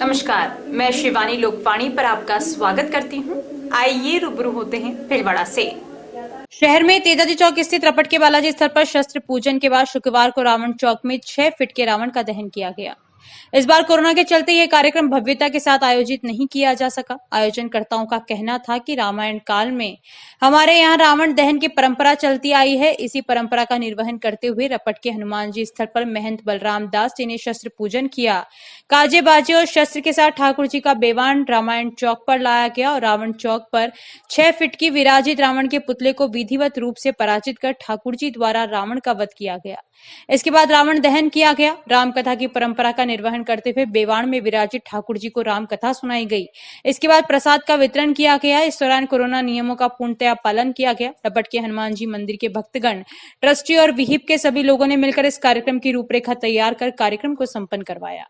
नमस्कार, मैं शिवानी लोकवाणी पर आपका स्वागत करती हूँ। आइए रूबरू होते हैं भीलवाड़ा से। शहर में तेजाजी चौक स्थित रपट के बालाजी स्थल पर शस्त्र पूजन के बाद शुक्रवार को रावण चौक में 6 फीट के रावण का दहन किया गया। इस बार कोरोना के चलते यह कार्यक्रम भव्यता के साथ आयोजित नहीं किया जा सका। आयोजनकर्ताओं का कहना था कि रामायण काल में हमारे यहाँ रावण दहन की परंपरा चलती आई है। इसी परंपरा का निर्वहन करते हुए रपट के हनुमान जी स्थल पर महंत बलराम दास जी ने शस्त्र पूजन किया। काजे बाजे और शस्त्र के साथ ठाकुर जी का बेवान रामायण चौक पर लाया गया और रावण चौक पर 6 फीट की विराजित रावण के पुतले को विधिवत रूप से पराजित कर ठाकुर जी द्वारा रावण का वध किया गया। इसके बाद रावण दहन किया गया। राम कथा की परंपरा का निर्वहन करते हुए बेवाण में विराजित ठाकुर जी को राम कथा सुनाई गई। इसके बाद प्रसाद का वितरण किया गया। इस दौरान कोरोना नियमों का पूर्णतया पालन किया गया। रपट के हनुमान जी मंदिर के भक्तगण, ट्रस्टी और विहिप के सभी लोगों ने मिलकर इस कार्यक्रम की रूपरेखा तैयार कर कार्यक्रम को संपन्न करवाया।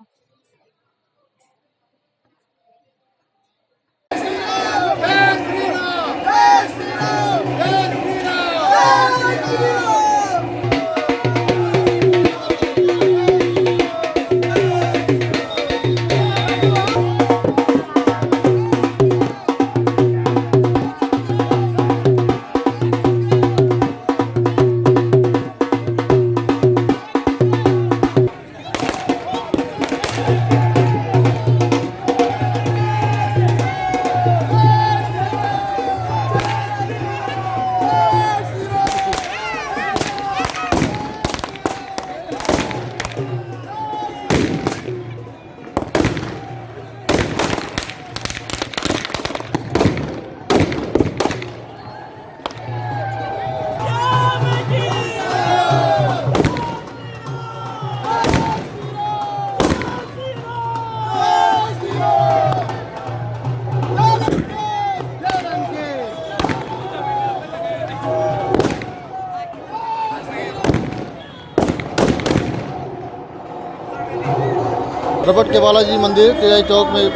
रपट के बालाजी मंदिर तेजाजी चौक में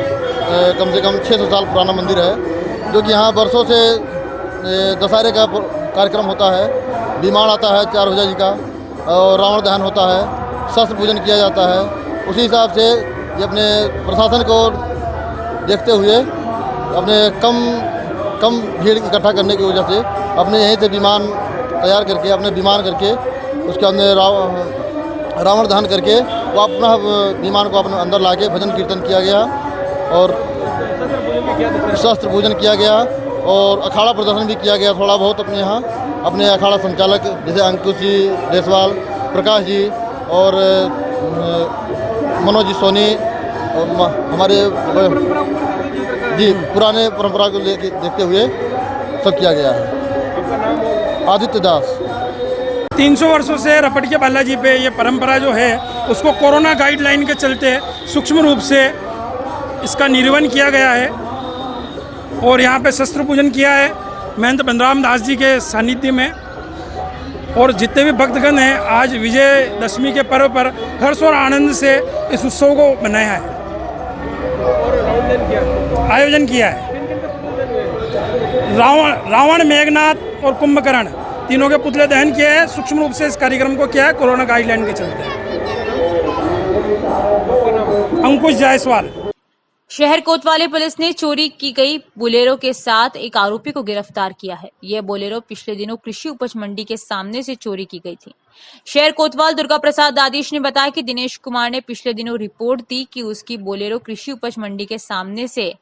कम से कम 600 साल पुराना मंदिर है, जो कि यहाँ बरसों से दशहरे का कार्यक्रम होता है। विमान आता है 4 भुजा जी का और रावण दहन होता है, शस्त्र पूजन किया जाता है। उसी हिसाब से ये अपने प्रशासन को देखते हुए अपने कम भीड़ इकट्ठा करने की वजह से अपने यहीं से विमान तैयार करके अपने विमान करके उसके अंदर रावण दहन करके वो अपना विमान को अपने अंदर लाके भजन कीर्तन किया गया और शस्त्र पूजन किया गया और अखाड़ा प्रदर्शन भी किया गया थोड़ा बहुत अपने यहाँ। अपने अखाड़ा संचालक जैसे अंकुश जी देसवाल, प्रकाश जी और मनोज जी सोनी और हमारे जी पुराने परंपरा को देखते हुए सब किया गया है। आदित्य दास। 300 वर्षों से रपट के बालाजी पे ये परंपरा जो है उसको कोरोना गाइडलाइन के चलते सूक्ष्म रूप से इसका निर्वहन किया गया है और यहाँ पे शस्त्र पूजन किया है महंत बलराम दास जी के सानिध्य में। और जितने भी भक्तगण हैं आज विजयदशमी के पर्व पर हर्ष और आनंद से इस उत्सव को मनाया है, आयोजन किया है। रावण, मेघनाथ और कुंभकर्ण तीनों के पुतले दहन किए हैं। सूक्ष्म रूप से इस कार्यक्रम को किया है कोरोना गाइडलाइन के चलते। अंकुश जायसवाल। शहर कोतवाली पुलिस ने चोरी की गई बोलेरो के साथ एक आरोपी को गिरफ्तार किया है। यह बोलेरो पिछले दिनों कृषि उपज मंडी के सामने से चोरी की गई थी। शहर कोतवाल दुर्गा प्रसाद आदिश ने बताया कि दिनेश कुमार ने पिछले दिनों रिपोर्ट दी कि उसकी बोलेरो कृषि उपज मंडी के सामने से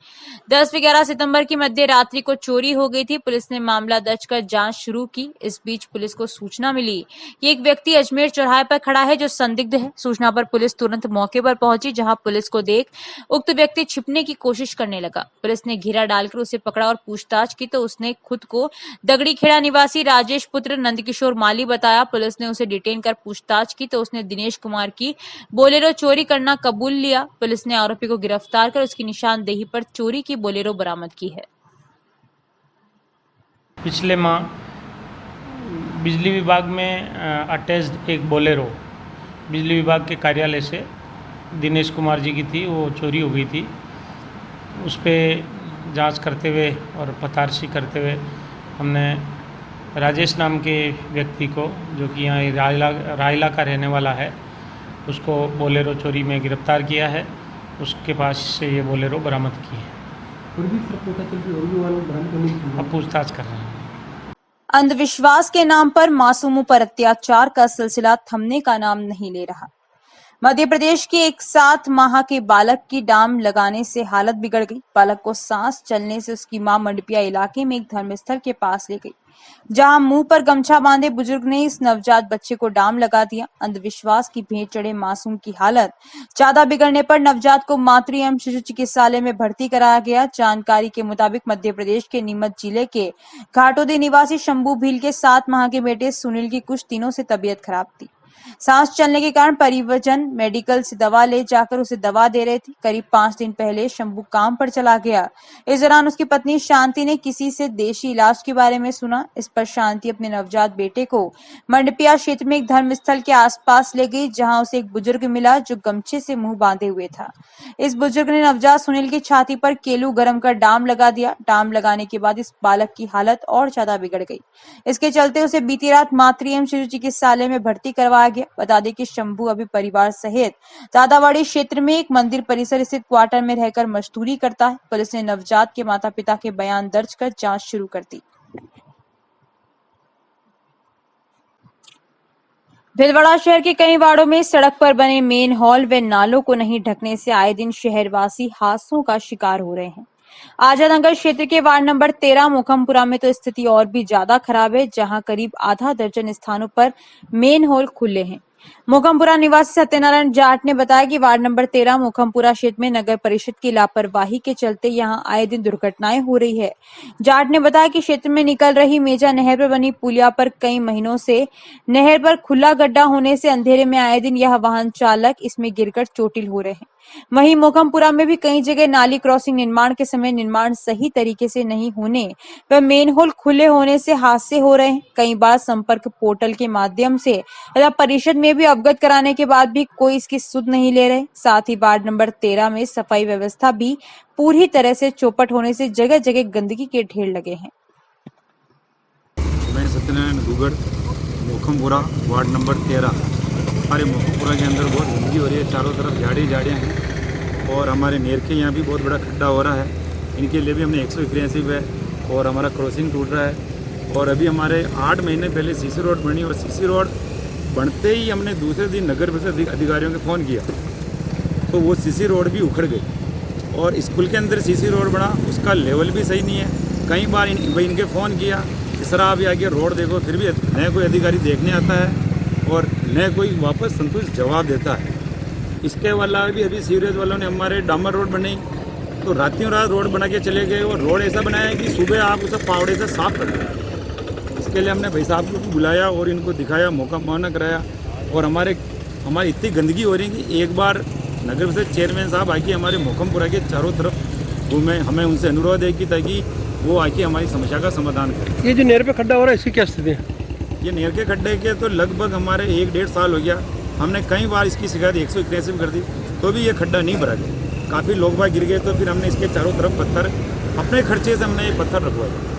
10 व 11 सितंबर की मध्य रात्रि को चोरी हो गई थी। पुलिस ने मामला दर्ज कर जांच शुरू की। इस बीच पुलिस को सूचना मिली कि एक व्यक्ति अजमेर चौराहे पर खड़ा है जो संदिग्ध है। सूचना पर पुलिस तुरंत मौके पर पहुंची, जहां पुलिस को देख उक्त व्यक्ति छिपने की कोशिश करने लगा। पुलिस ने घेरा डालकर उसे पकड़ा और पूछताछ की तो उसने खुद को दगड़ी खेड़ा निवासी राजेश पुत्र नंदकिशोर माली बताया। पुलिस ने उसे डिटेन कर पूछताछ की तो उसने दिनेश कुमार की बोलेरो चोरी करना कबूल लिया। पुलिस ने आरोपी को गिरफ्तार कर उसकी निशानदेही पर चोरी की बोलेरो बरामद की है। पिछले माह बिजली विभाग में अटैच्ड एक बोलेरो बिजली विभाग के कार्यालय से दिनेश कुमार जी की थी, वो चोरी हो गई थी। उस पर जांच करते हुए और पतारशी करते हुए हमने राजेश नाम के व्यक्ति को, जो कि यहाँ रायला का रहने वाला है, उसको बोलेरो चोरी में गिरफ्तार किया है उसके पास से ये बोलेरो बरामद की है। और भी सर पता चल रही और भी वाहन बरामद करने की संभावना अब पूछताछ कर रहे हैं। अंधविश्वास के नाम पर मासूमों पर अत्याचार का सिलसिला थमने का नाम नहीं ले रहा। मध्य प्रदेश के एक 7 माह के बालक की डाम लगाने से हालत बिगड़ गई। बालक को सांस चलने से उसकी मां मंडपिया इलाके में एक धर्मस्थल के पास ले गई, जहां मुंह पर गमछा बांधे बुजुर्ग ने इस नवजात बच्चे को डाम लगा दिया। अंधविश्वास की भेंट चढ़े मासूम की हालत ज्यादा बिगड़ने पर नवजात को मातृ एवं शिशु चिकित्सालय में भर्ती कराया गया। जानकारी के मुताबिक मध्य प्रदेश के नीमच जिले के घाटोदी निवासी शंभू भील के 7 माह के बेटे सुनील की कुछ दिनों से तबीयत खराब थी। सांस चलने के कारण परिवजन मेडिकल से दवा ले जाकर उसे दवा दे रहे थे। करीब 5 दिन पहले शंभू काम पर चला गया। इस दौरान उसकी पत्नी शांति ने किसी से देशी इलाज के बारे में सुना। इस पर शांति अपने नवजात बेटे को मंडपिया क्षेत्र में एक धर्मस्थल के आसपास ले गई, जहां उसे एक बुजुर्ग मिला जो गमछे से मुंह बांधे हुए था। इस बुजुर्ग ने नवजात सुनील की छाती पर केलू गरम कर डाम लगा दिया। डाम लगाने के बाद इस बालक की हालत और ज्यादा बिगड़ गई। इसके चलते उसे बीती रात मातृ एवं शिशु चिकित्सालय में भर्ती करवाया गया। बता दें कि शंभू अभी परिवार सहित दादावाड़ी क्षेत्र में एक मंदिर परिसर स्थित क्वार्टर में रहकर मजदूरी करता है। पुलिस ने नवजात के माता पिता के बयान दर्ज कर जांच शुरू कर दी। भीलवाड़ा शहर के कई वार्डों में सड़क पर बने मेन हॉल व नालों को नहीं ढकने से आए दिन शहरवासी हादसों का शिकार हो रहे हैं। आजादनगर क्षेत्र के वार्ड नंबर 13 मोखमपुरा में तो स्थिति और भी ज्यादा खराब है, जहां करीब आधा दर्जन स्थानों पर मेन होल खुले हैं। मोखमपुरा निवासी सत्यनारायण जाट ने बताया कि वार्ड नंबर 13 मोखमपुरा क्षेत्र में नगर परिषद की लापरवाही के चलते यहां आए दिन दुर्घटनाएं हो रही है। जाट ने बताया कि क्षेत्र में निकल रही मेजा नहर पर बनी पुलिया पर कई महीनों से नहर पर खुला गड्ढा होने से अंधेरे में आए दिन यह वाहन चालक इसमें गिरकर चोटिल हो रहे हैं। वहीं मोखमपुरा में भी कई जगह नाली क्रॉसिंग निर्माण के समय निर्माण सही तरीके से नहीं होने व मेन होल खुले होने से हादसे हो रहे हैं। कई बार संपर्क पोर्टल के माध्यम से तथा परिषद में भी अवगत कराने के बाद भी कोई इसकी सुध नहीं ले रहे। साथ ही वार्ड नंबर 13 में सफाई व्यवस्था भी पूरी तरह से चौपट होने से जगह जगह गंदगी के ढेर लगे हैं। मैं सत्यनारायण दुगड़ मोखमपुरा वार्ड नंबर 13। हमारे मोखमपुरा के अंदर बहुत गंदगी हो रही है, चारों तरफ झाड़ियाँ हैं और हमारे नेर के यहाँ भी बहुत बड़ा खड्डा हो रहा है। इनके लिए भी हमने 181 है और हमारा क्रॉसिंग टूट रहा है। और अभी हमारे 8 महीने पहले सीसी रोड बनी और सीसी रोड बनते ही हमने दूसरे दिन नगर परिषद अधिकारियों को फ़ोन किया तो वो सीसी रोड भी उखड़ गई। और स्कूल के अंदर सीसी रोड बना, उसका लेवल भी सही नहीं है। कई बार इनके फ़ोन किया कि सर आप आके रोड देखो, फिर भी न कोई अधिकारी देखने आता है और न कोई वापस संतुष्ट जवाब देता है। इसके वाला भी अभी सीवरेज वालों ने हमारे डामर रोड बनाई तो रातों रात रोड बना के चले गए और रोड ऐसा बनाया है कि सुबह आप उसे पावड़े से साफ कर दें। इसके लिए हमने भाई साहब को भी बुलाया और इनको दिखाया, मौका मुआयना कराया। और हमारी इतनी गंदगी हो रही है कि एक बार नगर परिषद चेयरमैन साहब आके हमारे मोखमपुरा के चारों तरफ घूमे। हमें उनसे अनुरोध है कि ताकि वो आके हमारी समस्या का समाधान करें। ये जो नहर पे खड्डा हो रहा है इसकी क्या स्थिति है? ये नहर के खड्डे के तो लगभग हमारे 1-1.5 साल हो गया। हमने कई बार इसकी शिकायत 181 कर दी तो भी ये खड्डा नहीं भरा गया। काफ़ी लोग बाग गिर गए तो फिर हमने इसके चारों तरफ पत्थर अपने खर्चे से हमने ये पत्थर रखवाए।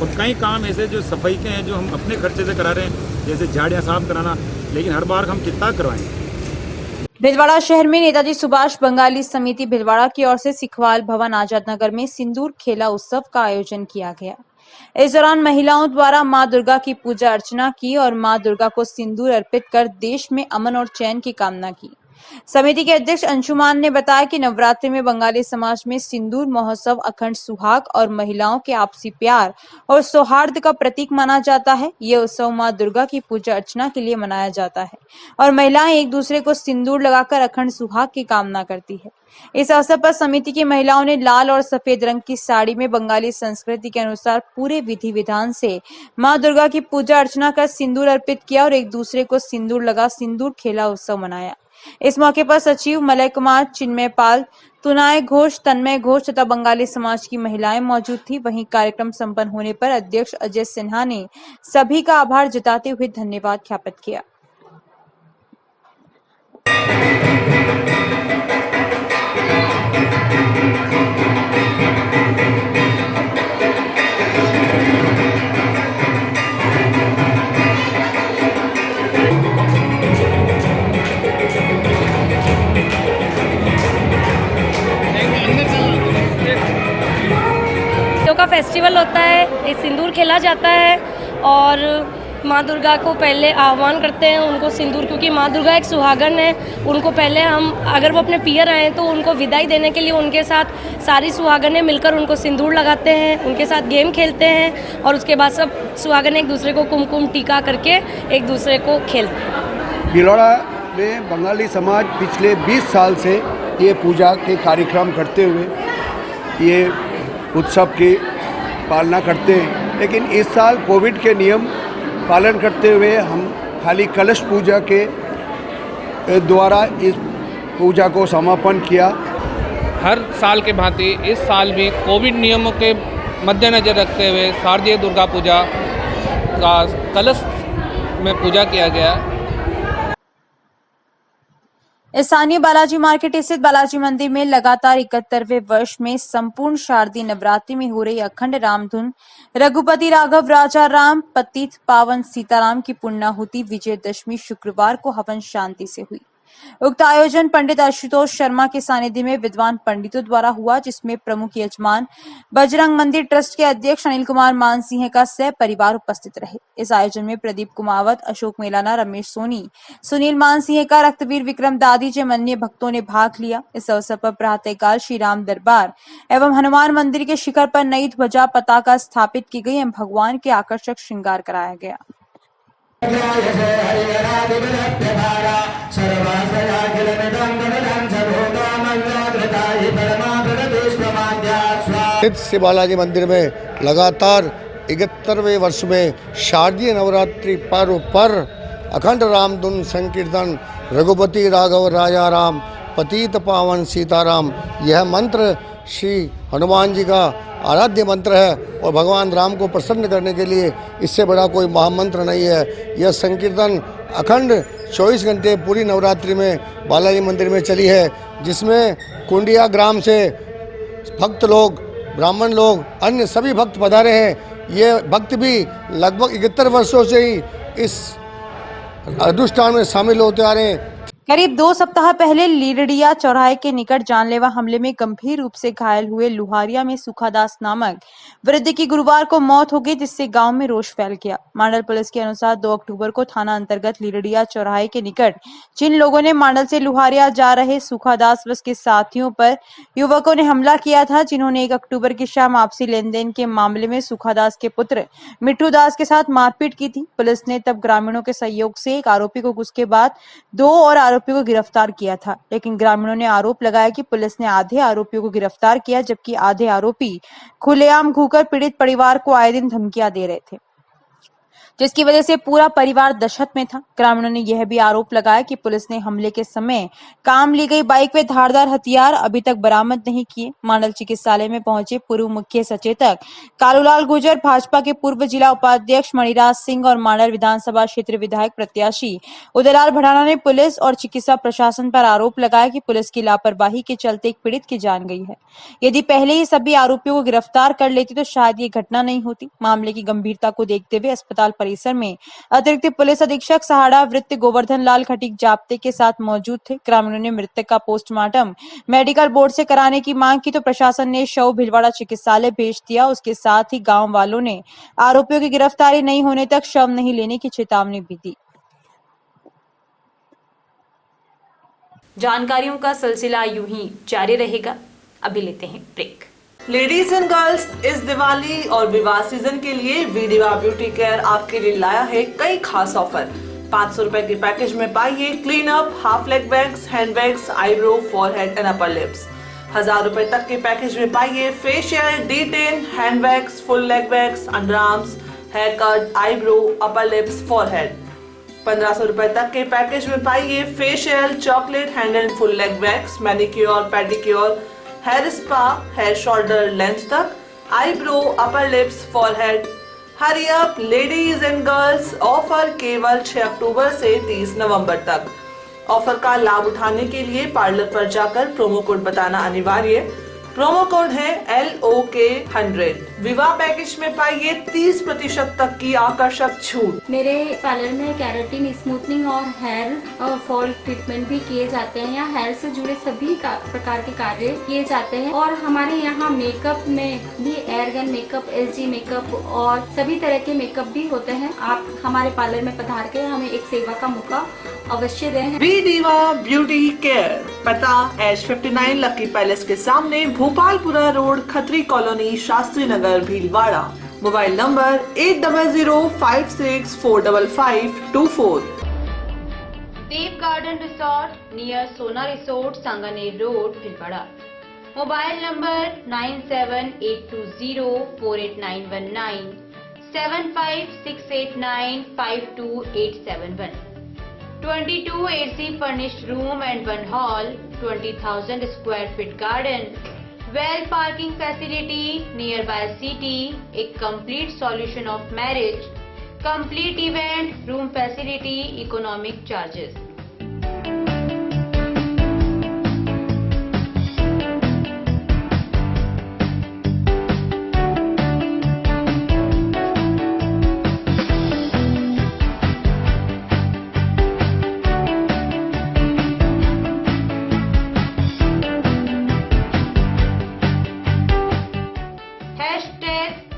और कई काम ऐसे जो सफाई के हैं जो हम अपने खर्चे से करा रहे हैं, जैसे झाड़ियाँ साफ कराना, लेकिन हर बार हम कितना करवाएं। भीलवाड़ा शहर में नेताजी सुभाष बंगाली समिति भीलवाड़ा की ओर से सिखवाल भवन आजादनगर में सिंदूर खेला उत्सव का आयोजन किया गया। इस दौरान महिलाओं द्वारा मां दुर्गा की पूजा अर्चना की और मां दुर्गा को सिंदूर अर्पित कर देश में अमन और चैन की कामना की। समिति के अध्यक्ष अंशुमान ने बताया कि नवरात्रि में बंगाली समाज में सिंदूर महोत्सव अखंड सुहाग और महिलाओं के आपसी प्यार और सौहार्द का प्रतीक माना जाता है। ये उत्सव मां दुर्गा की पूजा अर्चना के लिए मनाया जाता है और महिलाएं एक दूसरे को सिंदूर लगाकर अखंड सुहाग की कामना करती है। इस अवसर पर समिति की महिलाओं ने लाल और सफेद रंग की साड़ी में बंगाली संस्कृति के अनुसार पूरे विधि विधान से मां दुर्गा की पूजा अर्चना कर सिंदूर अर्पित किया और एक दूसरे को सिंदूर लगा सिंदूर खेला उत्सव मनाया। इस मौके पर सचिव मलय कुमार, चिन्मय पाल, तुनाय घोष, तन्मय घोष तथा बंगाली समाज की महिलाएं मौजूद थी। वहीं कार्यक्रम संपन्न होने पर अध्यक्ष अजय सिन्हा ने सभी का आभार जताते हुए धन्यवाद ज्ञापित किया। फेस्टिवल होता है, एक सिंदूर खेला जाता है और माँ दुर्गा को पहले आह्वान करते हैं उनको सिंदूर, क्योंकि माँ दुर्गा एक सुहागन है, उनको पहले हम अगर वो अपने पियर आए तो उनको विदाई देने के लिए उनके साथ सारी सुहागनें मिलकर उनको सिंदूर लगाते हैं, उनके साथ गेम खेलते हैं और उसके बाद सब सुहागन एक दूसरे को कुमकुम टीका करके एक दूसरे को खेलते हैं। भिलवाड़ा में बंगाली समाज पिछले 20 साल से ये पूजा के कार्यक्रम करते हुए ये उत्सव की पालना करते हैं, लेकिन इस साल कोविड के नियम पालन करते हुए हम खाली कलश पूजा के द्वारा इस पूजा को समापन किया। हर साल के भांति इस साल भी कोविड नियमों के मद्देनज़र रखते हुए शारदीय दुर्गा पूजा का कलश में पूजा किया गया। स्थानीय बालाजी मार्केट स्थित बालाजी मंदिर में लगातार 71वें वर्ष में संपूर्ण शारदीय नवरात्रि में हो रही अखंड रामधुन रघुपति राघव राजा राम पतित पावन सीताराम की पुण्याहुति विजयदशमी शुक्रवार को हवन शांति से हुई। उक्त आयोजन पंडित आशुतोष शर्मा के सानिध्य में विद्वान पंडितों द्वारा हुआ, जिसमें प्रमुख यजमान बजरंग मंदिर ट्रस्ट के अध्यक्ष अनिल कुमार मानसिंह का सह परिवार उपस्थित रहे। इस आयोजन में प्रदीप कुमावत, अशोक मेलाना, रमेश सोनी, सुनील मानसिंह का, रक्तवीर विक्रम दादी जैसे अन्य भक्तों ने भाग लिया। इस अवसर पर प्रातःकाल श्री राम दरबार एवं हनुमान मंदिर के शिखर पर नई ध्वजा पताका स्थापित की गई एवं भगवान के आकर्षक श्रृंगार कराया गया। श्री बालाजी मंदिर में लगातार 71वें वर्ष में शारदीय नवरात्रि पर्व पर अखंड रामधुन संकीर्तन रघुपति राघव राजा राम पतित पावन सीताराम, यह मंत्र श्री हनुमान जी का आराध्य मंत्र है और भगवान राम को प्रसन्न करने के लिए इससे बड़ा कोई महामंत्र नहीं है। यह संकीर्तन अखंड 24 घंटे पूरी नवरात्रि में बालाजी मंदिर में चली है, जिसमें कुंडिया ग्राम से भक्त लोग, ब्राह्मण लोग, अन्य सभी भक्त पधारे हैं। ये भक्त भी लगभग 71 वर्षों से ही इस अनुष्ठान में शामिल होते आ रहे हैं। करीब 2 सप्ताह पहले लीरडिया चौराहे के निकट जानलेवा हमले में गंभीर रूप से घायल हुए लुहारिया में सुखादास नामक वृद्ध की गुरुवार को मौत हो गई, जिससे गांव में रोष फैल गया। मांडल पुलिस के अनुसार 2 अक्टूबर को थाना अंतर्गत लीरडिया चौराहे के निकट जिन लोगों ने मांडल से लुहारिया जा रहे सुखादास व उसके साथियों पर युवकों ने हमला किया था, जिन्होंने 1 अक्टूबर की शाम आपसी लेन देन के मामले में सुखादास के पुत्र मिट्टू दास के साथ मारपीट की थी। पुलिस ने तब ग्रामीणों के सहयोग से एक आरोपी को, उसके बाद 2 और आरोपी को गिरफ्तार किया था, लेकिन ग्रामीणों ने आरोप लगाया कि पुलिस ने आधे आरोपियों को गिरफ्तार किया, जबकि आधे आरोपी खुलेआम घूकर पीड़ित परिवार को आए दिन धमकियां दे रहे थे, जिसकी वजह से पूरा परिवार दहशत में था। ग्रामीणों ने यह भी आरोप लगाया कि पुलिस ने हमले के समय काम ली गई बाइक व धारदार हथियार अभी तक बरामद नहीं किए। मांडल चिकित्सालय में पहुंचे पूर्व मुख्य सचेतक कालूलाल गुर्जर, भाजपा के पूर्व जिला उपाध्यक्ष मणिराज सिंह और मांडल विधानसभा क्षेत्र विधायक प्रत्याशी उदयलाल भड़ाना ने पुलिस और चिकित्सा प्रशासन पर आरोप लगाया कि पुलिस की लापरवाही के चलते एक पीड़ित की जान गई है। यदि पहले ही सभी आरोपियों को गिरफ्तार कर लेती तो शायद ये घटना नहीं होती। मामले की गंभीरता को देखते हुए अस्पताल परिसर में अतिरिक्त पुलिस अधीक्षक सहाड़ा वृत्त गोवर्धन लाल खटीक जाप्ते के साथ मौजूद थे। ग्रामीणों ने मृतक का पोस्टमार्टम मेडिकल बोर्ड से कराने की मांग की तो प्रशासन ने शव भिलवाड़ा चिकित्सालय भेज दिया। उसके साथ ही गांव वालों ने आरोपियों की गिरफ्तारी नहीं होने तक शव नहीं लेने की चेतावनी भी दी। जानकारियों का सिलसिला यूं ही जारी रहेगा। अभी लेते हैं ब्रेक। लेडीज एंड गर्ल्स, इस दिवाली और विवाह सीजन के लिए वीडिवा ब्यूटी केयर आपके लिए लाया है कई खास ऑफर। 500 रुपए के पैकेज में पाइए clean up, half leg wax, hand wax, eyebrow, forehead and upper lips. 1000 रुपए तक के पैकेज में पाइए facial, D10, hand wax, full leg wax, under arms, hair cut, eyebrow, upper lips, forehead. 1500 रुपए तक के पैकेज में पाइए facial, chocolate, hand and full leg wax, manicure, pedicure, hair spa, hair shoulder length तक, eyebrow, upper lips, forehead. Hurry up ladies and girls, offer केवल 6 अक्टूबर से 30 नवंबर तक। Offer का लाभ उठाने के लिए पार्लर पर जाकर प्रोमो कोड बताना अनिवार्य। प्रोमो कोड है LOK100। विवाह पैकेज में पाइए 30% तक की आकर्षक छूट। मेरे पार्लर में केराटिन, स्मूथनिंग और हेयर फॉल ट्रीटमेंट भी किए जाते हैं। यहाँ हेयर से जुड़े सभी प्रकार के कार्य किए जाते हैं और हमारे यहाँ मेकअप में भी एयरगन मेकअप, SG मेकअप और सभी तरह के मेकअप भी होते हैं। आप हमारे पार्लर में पधार के हमें एक सेवा का मौका अवश्य दें। वी दिवा ब्यूटी केयर, पता H59 लकी पैलेस के सामने, Bhopalpura road, Khatri colony, Shastri Nagar, Bhilwara. Mobile number 8005645524। Dev garden resort near Sona resort, Sanganer road, Bhilwara. Mobile number 9782048919, 7568952871। 22 AC furnished room and 1 hall, 20,000 square feet garden, well parking facility nearby city, a complete solution of marriage, complete event, room facility, economic charges.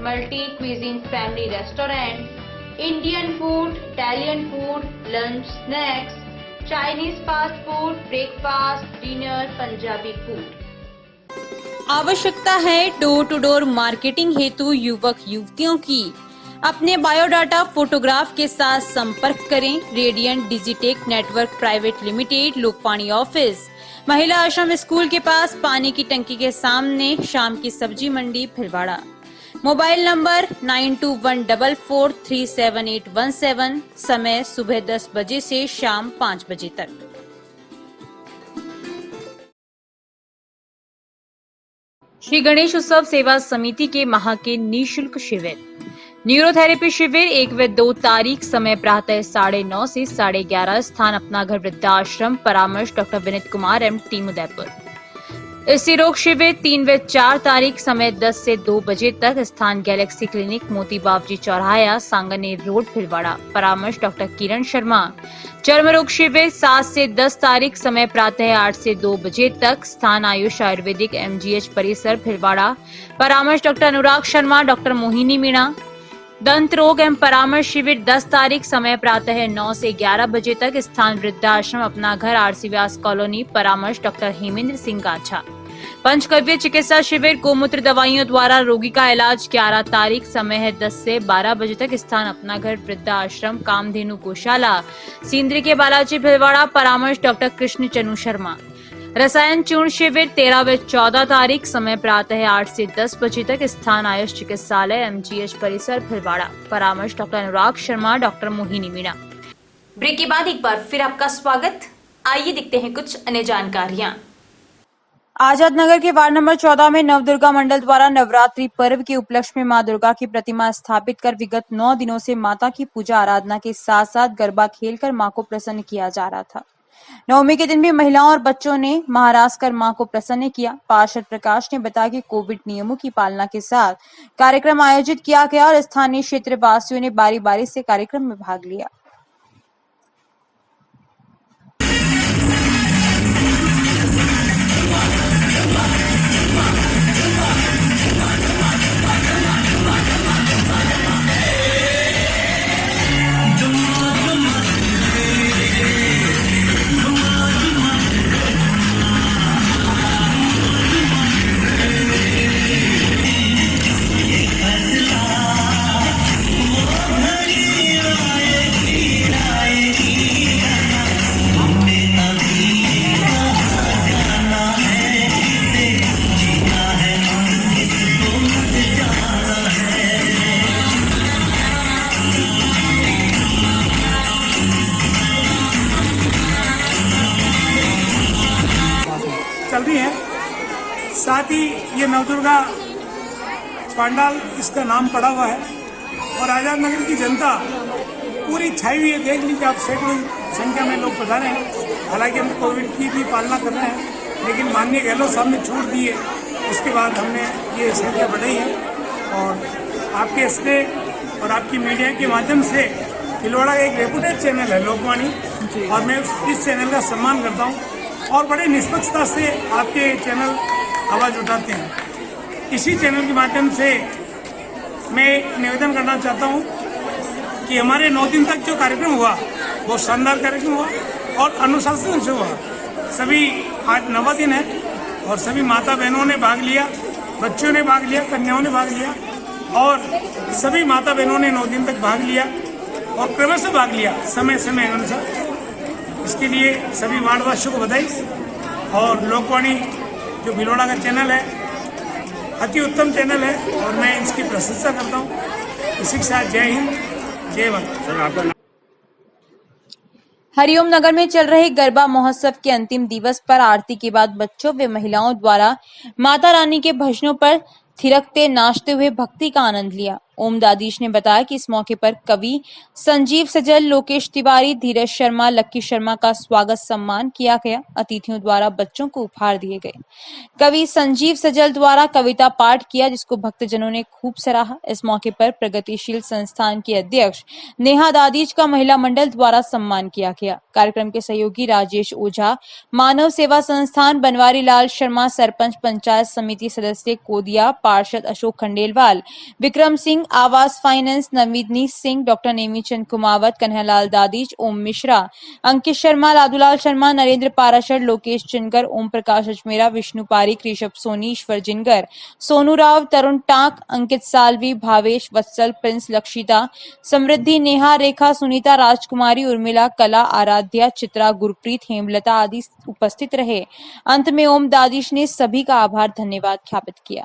Multi cuisine family restaurant, Indian food, Italian food, lunch, snacks, Chinese fast food, breakfast, dinner, Punjabi food। आवश्यकता है door to door marketing हेतु युवक युवतियों की। अपने biodata photograph के साथ संपर्क करें। Radiant digitech network private limited, Lokpani office, Mahila Ashram school के पास, पानी की टंकी के सामने, शाम की सब्जी मंडी, भीलवाड़ा। मोबाइल नंबर 9214437817, समय सुबह 10 बजे से शाम 5 बजे तक। श्री गणेश उत्सव सेवा समिति के माह के निःशुल्क शिविर, न्यूरोथेरेपी शिविर 1 व 2 तारीख, समय प्रातः 9:30 से 11:30, स्थान अपना घर वृद्धाश्रम, परामर्श doctor Vineet Kumar M, team Udaipur. स्त्री रोग शिविर 3 व 4 तारीख, समय 10 से 2 बजे तक, स्थान गैलेक्सी क्लिनिक, मोती बावजी चौराहा, सांगानेर रोड, भीलवाड़ा, परामर्श डॉक्टर किरण शर्मा। चर्म रोग शिविर 7 से 10 तारीख, समय प्रातः 8 से 2 बजे तक, स्थान आयुष आयुर्वेदिक MGH परिसर, भीलवाड़ा, परामर्श डॉक्टर अनुराग शर्मा, डॉक्टर मोहिनी मीणा। दंत रोग एवं परामर्श शिविर 10 तारीख, समय प्रातः 9 से 11 बजे तक, स्थान वृद्धाश्रम अपना घर, RC व्यास कॉलोनी, परामर्श डॉक्टर हेमेंद्र सिंह गाछा। पंचकव्य चिकित्सा शिविर गोमूत्र दवाइयों द्वारा रोगी का इलाज 11 तारीख, समय है 10 से 12 बजे तक, स्थान अपना घर वृद्धाश्रम कामधेनु गौशाला, सिंदरी के बालाजी, भीलवाड़ा, परामर्श डॉक्टर कृष्ण चनु शर्मा। रसायन चूर्ण शिविर 13 व 14 तारीख, समय प्रातः 8 से 10 बजे तक, स्थान आयुष चिकित्सालय MGH परिसर, भीलवाड़ा, परामर्श doctor Anurag Sharma, doctor Mohini Meena. Break के बाद एक बार फिर आपका स्वागत। आइए देखते हैं कुछ अन्य जानकारियां। आजाद नगर के वार्ड नंबर 14 में नवदुर्गा मंडल द्वारा नवरात्रि पर्व के उपलक्ष्य में मां दुर्गा की प्रतिमा स्थापित कर विगत 9 दिनों से माता की पूजा आराधना के साथ साथ गरबा खेलकर मां को प्रसन्न किया जा रहा था। नवमी के दिन भी महिलाओं और बच्चों ने महारास कर मां को प्रसन्न किया। पार्षद प्रकाश ने बताया कि कोविड नियमों की पालना के साथ कार्यक्रम आयोजित किया गया और स्थानीय क्षेत्र वासियों ने बारी बारी से कार्यक्रम में भाग लिया। चल रही है। साथ ही ये नवदुर्गा पंडाल इसका नाम पड़ा हुआ है और आजाद नगर की जनता पूरी छाई हुई है। देख लीजिए आप, सैकड़ों संख्या में लोग पधारे हैं। हालांकि हम कोविड की भी पालना कर रहे हैं, लेकिन माननीय गहलोत साहब ने छूट दी है उसके बाद हमने ये संख्या बढ़ाई है। और आपके स्नेह और आपकी मीडिया के माध्यम से भीलवाड़ा एक रेपुटेड चैनल है लोकवाणी, और मैं इस चैनल का सम्मान करता हूँ और बड़े निष्पक्षता से आपके चैनल आवाज़ उठाते हैं। इसी चैनल के माध्यम से मैं निवेदन करना चाहता हूँ कि हमारे 9 दिन तक जो कार्यक्रम हुआ वो शानदार कार्यक्रम हुआ और अनुशासन से हुआ। सभी आज 9वां दिन है और सभी माता बहनों ने भाग लिया, बच्चों ने भाग लिया, कन्याओं ने भाग लिया, और सभी माता बहनों ने 9 दिन तक भाग लिया और क्रमशः भाग लिया समय समय अनुसार। इसके लिए सभी वार्डवासियों को बधाई। और लोकवाणी जो भीलवाड़ा का चैनल है अति उत्तम चैनल है और मैं इसकी प्रशंसा करता हूँ। इसी के साथ जय हिंद, जय भारत। हरिओम नगर में चल रहे गरबा महोत्सव के अंतिम दिवस पर आरती के बाद बच्चों व महिलाओं द्वारा माता रानी के भजनों पर थिरकते नाचते हुए भक्ति का आनंद लिया। ओम दादीश ने बताया कि इस मौके पर कवि संजीव सजल, लोकेश तिवारी, धीरज शर्मा, लक्की शर्मा का स्वागत सम्मान किया गया। अतिथियों द्वारा बच्चों को उपहार दिए गए। कवि संजीव सजल द्वारा कविता पाठ किया जिसको भक्तजनों ने खूब सराहा। इस मौके पर प्रगतिशील संस्थान की अध्यक्ष नेहा दादीज का महिला मंडल द्वारा सम्मान किया गया। कार्यक्रम के सहयोगी राजेश ओझा, मानव सेवा संस्थान बनवारी लाल शर्मा, सरपंच पंचायत समिति सदस्य कोदिया, पार्षद अशोक खंडेलवाल, विक्रम सिंह, आवास फाइनेंस नवनीत सिंह, डॉक्टर नेमीचंद कुमावत, कन्हैयालाल दादीज, ओम मिश्रा, अंकित शर्मा, लादूलाल शर्मा, नरेंद्र पाराशर, लोकेश जिनगर, ओम प्रकाश अजमेरा, विष्णु पारिक, ऋषभ सोनी, ईश्वर जिनगर, सोनू राव, तरुण टाक, अंकित सालवी, भावेश, वत्सल, प्रिंस, लक्षिता, समृद्धि, नेहा, रेखा, सुनीता, राजकुमारी, उर्मिला, कला, आराध्या, चित्रा, गुरप्रीत, हेमलता आदि उपस्थित रहे। अंत में ओम दादीश ने सभी का आभार धन्यवाद ज्ञापित किया।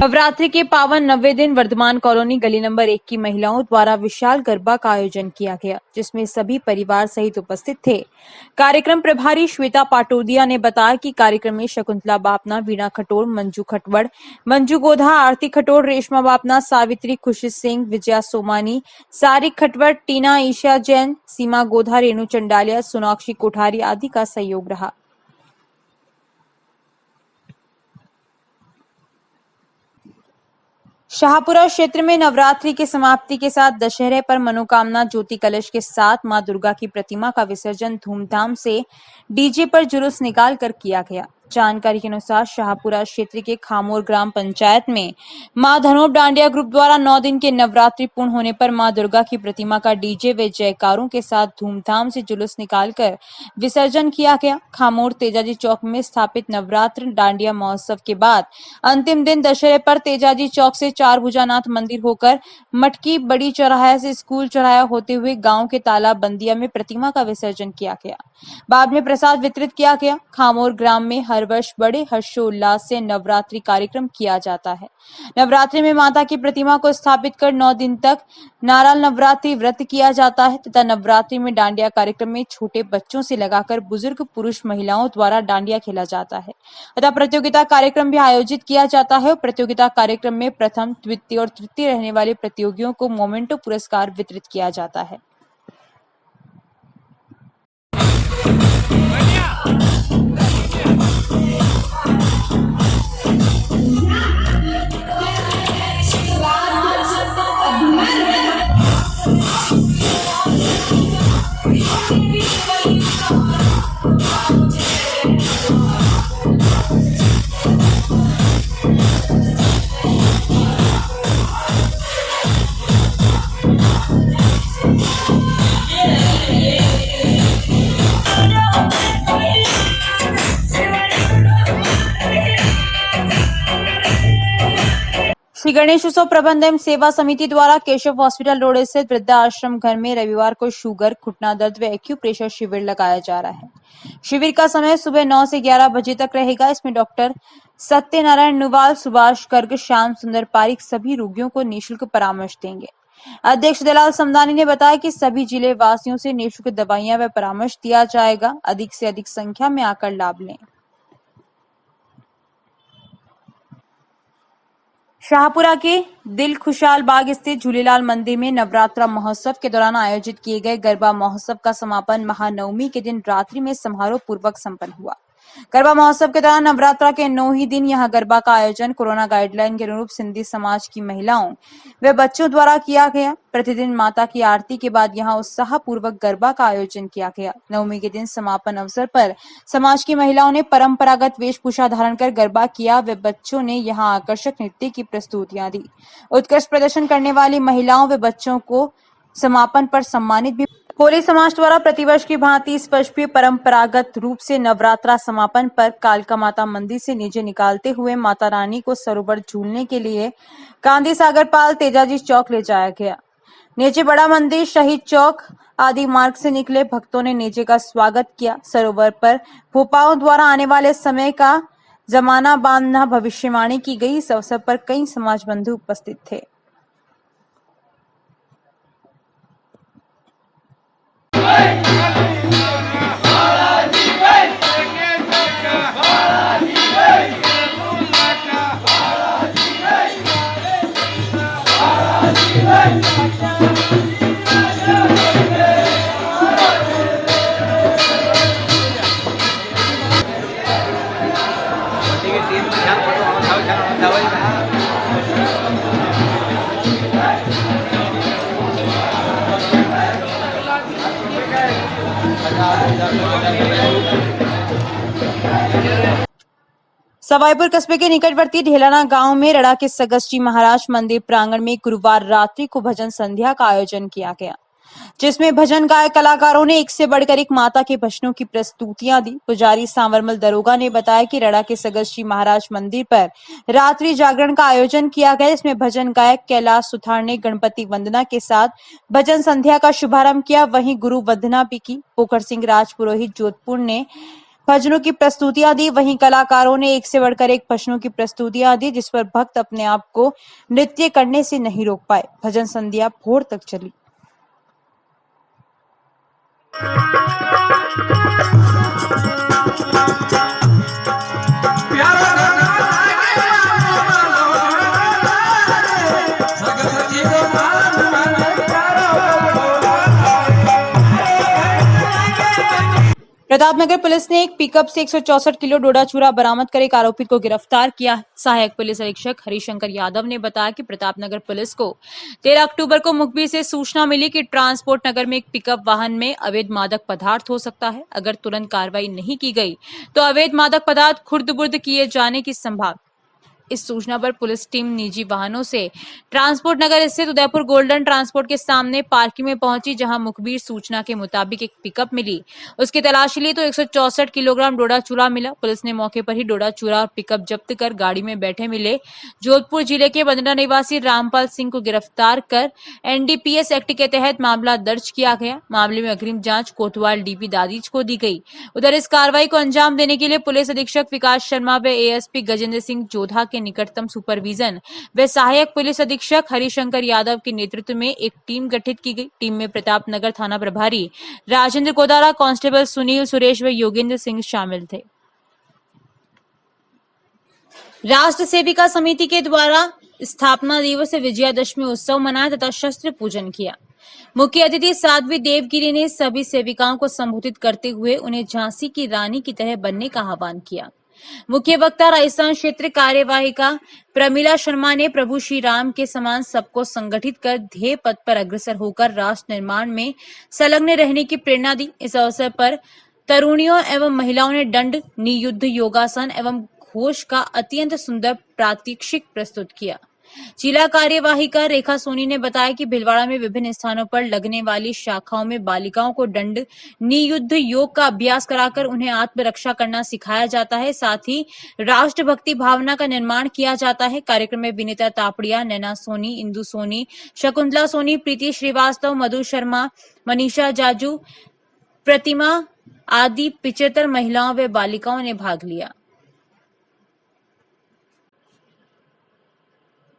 नवरात्रि के पावन 90वें दिन वर्धमान कॉलोनी गली नंबर 1 की महिलाओं द्वारा विशाल गरबा का आयोजन किया गया जिसमें सभी परिवार सहित उपस्थित थे। कार्यक्रम प्रभारी श्वेता पाटोदिया ने बताया कि कार्यक्रम में शकुंतला बापना, वीणा खटोर, मंजू खटवड़, मंजू गोधा, आरती खटोर, रेशमा बापना, सावित्री, खुशी सिंह, विजया सोमानी, सारिक खटवड़, टीना, ईशा जैन, सीमा गोधा, रेणु चंडालिया, सोनाक्षी कोठारी आदि का सहयोग रहा। शाहपुरा क्षेत्र में नवरात्रि के समाप्ति के साथ दशहरे पर मनोकामना ज्योति कलश के साथ मां दुर्गा की प्रतिमा का विसर्जन धूमधाम से डीजे पर जुलूस निकालकर किया गया। जानकारी के अनुसार शाहपुरा क्षेत्र के खामोर ग्राम पंचायत में मां धनोब डांडिया ग्रुप द्वारा 9 दिन के नवरात्रि पूर्ण होने पर मां दुर्गा की प्रतिमा का डीजे व जयकारों के साथ धूमधाम से जुलूस निकालकर विसर्जन किया गया। खामोर तेजाजी चौक में स्थापित नवरात्र डांडिया महोत्सव के बाद अंतिम दिन दशहरे पर तेजाजी चौक से 4 भुजानाथ मंदिर होकर मटकी बड़ी चौराहा से स्कूल चौराहा होते हुए गांव के तालाब बंदिया में प्रतिमा का विसर्जन किया गया। बाद में प्रसाद वितरित किया गया। खामोर ग्राम में हर वर्ष बड़े हर्षोल्लास से नवरात्रि कार्यक्रम किया जाता है। नवरात्रि में माता की प्रतिमा को स्थापित कर 9 दिन तक नाराल नवरात्रि व्रत किया जाता है तथा नवरात्रि में डांडिया कार्यक्रम में छोटे बच्चों से लगाकर बुजुर्ग पुरुष महिलाओं द्वारा डांडिया खेला जाता है तथा प्रतियोगिता कार्यक्रम भी आयोजित किया जाता है। प्रतियोगिता कार्यक्रम में प्रथम, द्वितीय और तृतीय रहने वाले प्रतियोगियों को मोमेंटो पुरस्कार वितरित किया जाता है। श्री गणेश उत्सव प्रबंध एवं सेवा समिति द्वारा केशव हॉस्पिटल रोड स्थित वृद्धा आश्रम घर में रविवार को शुगर, घुटना दर्द व एक्यूप्रेशर शिविर लगाया जा रहा है। शिविर का समय सुबह 9 से 11 बजे तक रहेगा। इसमें डॉक्टर सत्यनारायण नुवाल, सुभाष गर्ग, श्याम सुंदर पारिक सभी रोगियों को निःशुल्क परामर्श देंगे। अध्यक्ष दलाल समदानी ने बताया कि सभी जिले वासियों से निःशुल्क दवाइयां व परामर्श दिया जाएगा। अधिक से अधिक संख्या में आकर लाभ लें। शाहपुरा के दिल खुशहाल बाग स्थित झूलेलाल मंदिर में नवरात्रा महोत्सव के दौरान आयोजित किए गए गरबा महोत्सव का समापन महानवमी के दिन रात्रि में समारोह पूर्वक संपन्न हुआ। गरबा महोत्सव के दौरान नवरात्रा के 9 ही दिन यहां गरबा का आयोजन कोरोना गाइडलाइन के अनुरूप सिंधी समाज की महिलाओं व बच्चों द्वारा किया गया। प्रतिदिन माता की आरती के बाद यहां उत्साह पूर्वक गरबा का आयोजन किया गया। नवमी के दिन समापन अवसर पर समाज की महिलाओं ने परंपरागत वेशभूषा धारण कर गरबा किया व बच्चों ने यहां आकर्षक नृत्य की प्रस्तुतियां दी। उत्कृष्ट प्रदर्शन करने वाली महिलाओं व बच्चों को समापन पर सम्मानित भी। कोली समाज द्वारा प्रतिवर्ष की भांति इस वर्ष भी परंपरागत रूप से नवरात्रा समापन पर कालका माता मंदिर से नीचे निकालते हुए माता रानी को सरोवर झूलने के लिए गांधी सागर पाल तेजाजी चौक ले जाया गया। नीचे बड़ा मंदिर, शहीद चौक आदि मार्ग से निकले भक्तों ने नीचे का स्वागत किया। सरोवर पर भोपाओं द्वारा आने वाले समय का जमाना बांधना भविष्यवाणी की गई। इस अवसर पर कई समाज बंधु उपस्थित थे। सवाईपुर कस्बे के निकटवर्ती ढेलाना गांव में रड़ा के सगस्ती महाराज मंदिर प्रांगण में गुरुवार रात्रि को भजन संध्या का आयोजन किया गया, जिसमें भजन गायक कलाकारों ने एक से बढ़कर एक माता के भजनों की प्रस्तुतियां दी। पुजारी सांवरमल दरोगा ने बताया कि रड़ा के सगस्ती महाराज मंदिर पर रात्रि जागरण का आयोजन किया गया। इसमें भजन गायक कैलाश सुथार ने गणपति वंदना के साथ भजन संध्या का शुभारंभ किया। वहीं गुरु वंदना भी की। पोखर सिंह राजपुरोहित जोधपुर ने भजनों की प्रस्तुतियां दी। वहीं कलाकारों ने एक से बढ़कर एक भजनों की प्रस्तुतियां दी, जिस पर भक्त अपने आप को नृत्य करने से नहीं रोक पाए। भजन संध्या भोर तक चली। प्रतापनगर पुलिस ने एक पिकअप से 164 किलो डोडा चूरा बरामद कर एक आरोपी को गिरफ्तार किया। सहायक पुलिस अधीक्षक हरिशंकर यादव ने बताया कि प्रतापनगर पुलिस को 13 अक्टूबर को मुखबिर से सूचना मिली कि ट्रांसपोर्ट नगर में एक पिकअप वाहन में अवैध मादक पदार्थ हो सकता है। अगर तुरंत कार्रवाई नहीं की गई तो अवैध मादक पदार्थ खुर्द-बुर्द किए जाने की संभावना। इस सूचना पर पुलिस टीम निजी वाहनों से ट्रांसपोर्ट नगर स्थित उदयपुर गोल्डन ट्रांसपोर्ट के सामने पार्किंग में पहुंची, जहां मुखबिर सूचना के मुताबिक एक पिकअप मिली। उसकी तलाशी ली तो 164 किलोग्राम डोडा चूरा मिला। पुलिस ने मौके पर ही डोडा चूरा और पिकअप जब्त कर गाड़ी में बैठे मिले जोधपुर जिले के बंदना निवासी रामपाल सिंह को गिरफ्तार कर एनडीपीएस एक्ट के तहत मामला दर्ज किया गया। मामले में अग्रिम जांच कोतवाल डीपी दादीज को दी गई। उधर इस कार्रवाई को अंजाम देने के लिए पुलिस अधीक्षक विकास शर्मा व एएसपी गजेंद्र सिंह जोधा के निकटतम सुपरविजन व सहायक पुलिस अधीक्षक हरिशंकर यादव के नेतृत्व में एक टीम गठित की गई। टीम में प्रतापनगर थाना प्रभारी राजेंद्र कोदारा, कांस्टेबल सुनील, सुरेश व योगेंद्र सिंह शामिल थे। राष्ट्र सेविका समिति के द्वारा स्थापना दिवस विजयादशमी उत्सव मनाया तथा शस्त्र पूजन किया। मुख्य अतिथि साध्वी देवगिरी ने सभी सेविकाओं को संबोधित करते हुए उन्हें झांसी की रानी की तरह बनने का आह्वान किया। मुख्य वक्ता राजस्थान क्षेत्र कार्यवाहिका प्रमिला शर्मा ने प्रभु श्री राम के समान सबको संगठित कर ध्येय पथ पर अग्रसर होकर राष्ट्र निर्माण में संलग्न रहने की प्रेरणा दी। इस अवसर पर तरुणियों एवं महिलाओं ने दंड, नियुद्ध, योगासन एवं घोष का अत्यंत सुंदर प्रात्यक्षिक प्रस्तुत किया। जिला कार्यवाहिका रेखा सोनी ने बताया कि भीलवाड़ा में विभिन्न स्थानों पर लगने वाली शाखाओं में बालिकाओं को दंड नियुद्ध योग का अभ्यास कराकर उन्हें आत्मरक्षा करना सिखाया जाता है। साथ ही राष्ट्रभक्ति भावना का निर्माण किया जाता है। कार्यक्रम में विनीता तापड़िया, नैना सोनी, इंदु सोनी, शकुंतला सोनी, प्रीति श्रीवास्तव, मधु शर्मा, मनीषा जाजू, प्रतिमा आदि 75 महिलाओं व बालिकाओं ने भाग लिया।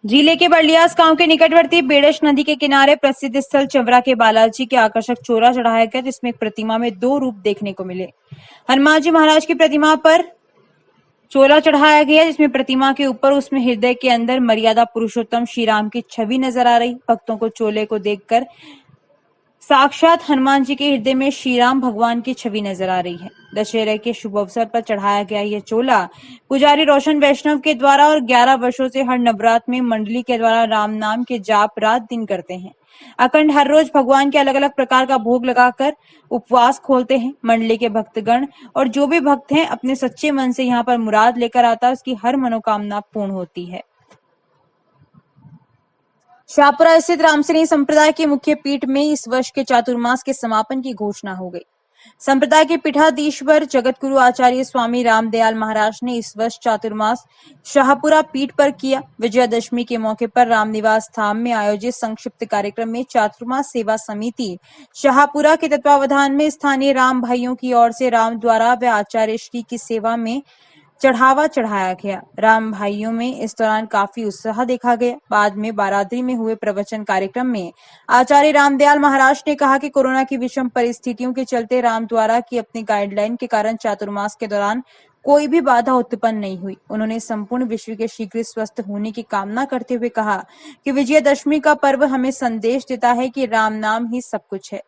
जिले के बरलियास गांव के निकटवर्ती बेड़श नदी के किनारे प्रसिद्ध स्थल चवरा के बालाजी के आकर्षक चोला चढ़ाया गया, जिसमें एक प्रतिमा में 2 रूप देखने को मिले। हनुमान जी महाराज की प्रतिमा पर चोला चढ़ाया गया, जिसमें प्रतिमा के ऊपर उसमें हृदय के अंदर मर्यादा पुरुषोत्तम श्री राम की छवि नजर आ रही। भक्तों को चोले को देखकर साक्षात हनुमान जी के हृदय में श्री राम भगवान की छवि नजर आ रही है। दशहरे के शुभ अवसर पर चढ़ाया गया यह चोला पुजारी रोशन वैष्णव के द्वारा और 11 वर्षों से हर नवरात्र में मंडली के द्वारा राम नाम के जाप रात दिन करते हैं। अखंड हर रोज भगवान के अलग अलग प्रकार का भोग लगाकर उपवास खोलते हैं। मंडली के भक्तगण और जो भी भक्त हैं अपने सच्चे मन से यहाँ पर मुराद लेकर आता है, उसकी हर मनोकामना पूर्ण होती है। शाहपुरा स्थित रामसैनी संप्रदाय के मुख्य पीठ में इस वर्ष के चातुर्मास के समापन की घोषणा हो गई। संप्रदाय के पीठाधीश्वर जगतगुरु आचार्य स्वामी रामदयाल महाराज ने इस वर्ष चातुर्मास शाहपुरा पीठ पर किया। विजयादशमी के मौके पर रामनिवास धाम में आयोजित संक्षिप्त कार्यक्रम में चातुर्मास सेवा समिति शाहपुरा के तत्वावधान में स्थानीय राम भाइयों की ओर से राम द्वारा व आचार्य श्री की सेवा में चढ़ावा चढ़ाया गया। राम भाइयों में इस दौरान काफी उत्साह देखा गया। बाद में बारादरी में हुए प्रवचन कार्यक्रम में आचार्य रामदयाल महाराज ने कहा कि कोरोना की विषम परिस्थितियों के चलते राम द्वारा की अपनी गाइडलाइन के कारण चातुर्मास के दौरान कोई भी बाधा उत्पन्न नहीं हुई। उन्होंने संपूर्ण विश्व के शीघ्र स्वस्थ होने की कामना करते हुए कहा कि विजयादशमी का पर्व हमें संदेश देता है कि राम नाम ही सब कुछ है।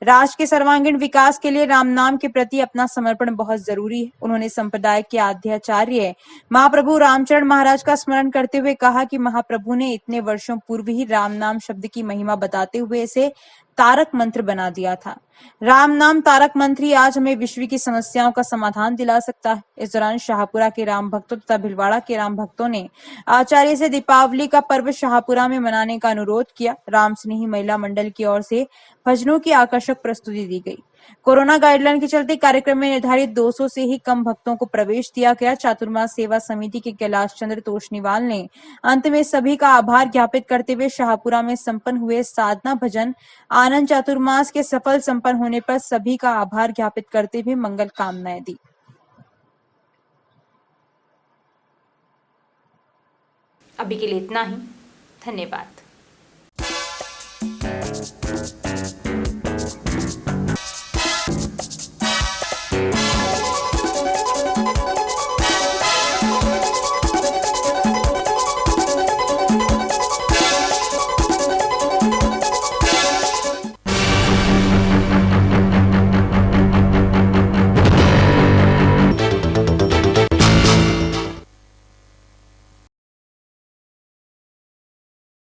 राष्ट्र के सर्वांगीण विकास के लिए राम नाम के प्रति अपना समर्पण बहुत जरूरी है। उन्होंने संप्रदाय के आद्याचार्य महाप्रभु रामचरण महाराज का स्मरण करते हुए कहा कि महाप्रभु ने इतने वर्षों पूर्व ही राम नाम शब्द की महिमा बताते हुए इसे तारक मंत्र बना दिया था। राम नाम तारक मंत्र ही आज हमें विश्व की समस्याओं का समाधान दिला सकता है। इस दौरान शाहपुरा के राम भक्तों तथा भीलवाड़ा के राम भक्तों ने आचार्य से दीपावली का पर्व शाहपुरा में मनाने का अनुरोध किया। राम स्नेही महिला मंडल की ओर से भजनों की आकर्षक प्रस्तुति दी गई। कोरोना गाइडलाइन के चलते कार्यक्रम में निर्धारित 200 से ही कम भक्तों को प्रवेश दिया गया। चातुर्मास सेवा समिति के कैलाश चंद्र तोषनीवाल ने अंत में सभी का आभार ज्ञापित करते हुए शाहपुरा में संपन्न हुए साधना भजन आनंद चातुर्मास के सफल संपन्न होने पर सभी का आभार ज्ञापित करते हुए मंगल कामनाएं दी। अभी के लिए इतना ही। धन्यवाद।